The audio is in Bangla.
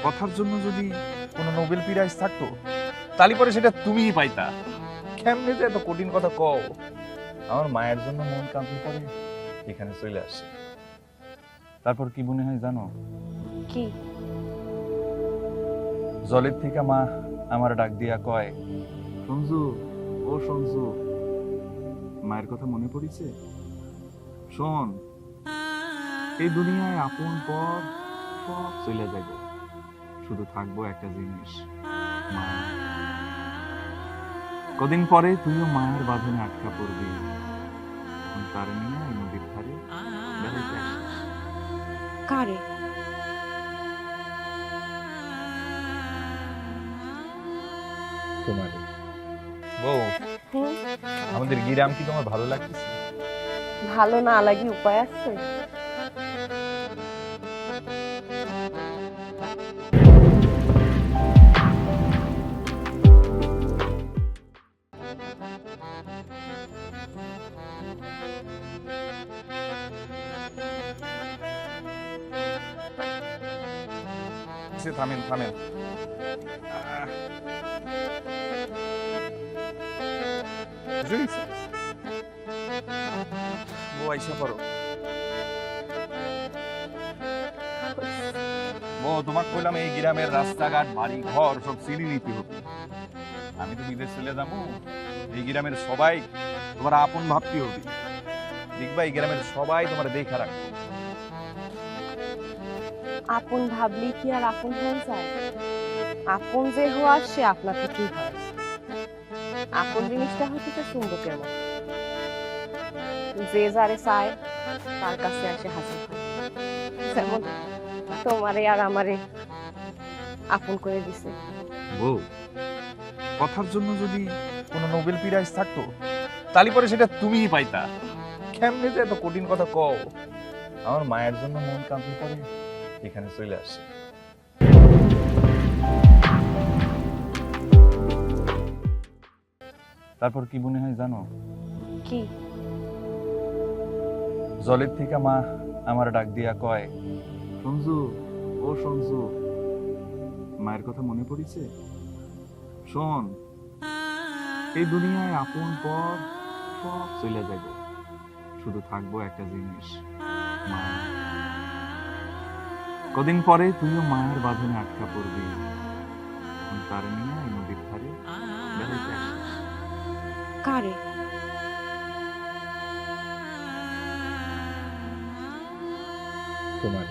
কথার জন্য যদি কোনো নোবেল প্রাইজ থাকতো তাহলে পরে সেটা তুমিই পাইতা। কেমনে যে এত কঠিন কথা কও। আমার মায়ের জন্য মন কাঁদলে পরে এখানে চলে আসে। তারপর কি মনে হয় জানো? কি? জলের থেকে মা আমার ডাক দিয়া কয়, সঞ্জু, ও সঞ্জু, মায়ের কথা মনে পড়িছে? শোন, এই দুনিয়ায় আপন পর সব চলে যাবে, শুধু থাকবো একটা জিনিস, মা। কদিন পরে তুইও মায়ের বাঁধনে আটকা পড়বি, তখন তার নিয়ে এই নদীর ধারে বেড়াইতে আসিস। কারে? তোমার বউ, হুম, আমাদের গ্রাম কি তোমার ভালো লাগতেছে? ভালো না লাগি উপায় আছে? থামেন থামেন। বুঝেছি। বউ আইসা পড়ো। বউ, তোমাকে কইলাম এই গ্রামের রাস্তাঘাট বাড়ি ঘর সব চিনি নিতে হবে। আমি তো বিদেশ চলে যাবো, এই গ্রামের সবাই তোমার আপন ভাবতে হবে। দেখবা এই গ্রামের সবাই তোমার দেখা রাখবে। আপন ভাবলি কি আর আপন হওয়া যায়? আপন যে হওয়ার সে আপনা থেকেই হয়। আপন জিনিসটা হচ্ছে চুম্বকের মতো, যে যারে চায় তার কাছে আসে হাজির হয়। যেমন তোমারে আর আমারে আপন করে দিছে। বউ, কথার জন্য যদি কোনো নোবেল প্রাইজ থাকতো তাহলে পরে সেটা তুমিই পাইতা। কেমনে যে এত কঠিন কথা কও। আমার মায়ের জন্য মন কাঁদলে পরে এখানে চলে আসে। তারপর কি মনে হয় জানো? কি? জলের থেকে মা আমার ডাক দিয়া কয়, সঞ্জু, ও সঞ্জু, মায়ের কথা মনে পড়িছে? শোন, এই দুনিয়ায় আপন পর সব চলে যাবে, শুধু থাকবো একটা জিনিস, মা। কদিন পরে তুইও মায়ের বাঁধনে আটকা পড়বি, তখন তার নিয়ে এই নদীর ধারে বেড়াইতে আসিস। কারে? তোমার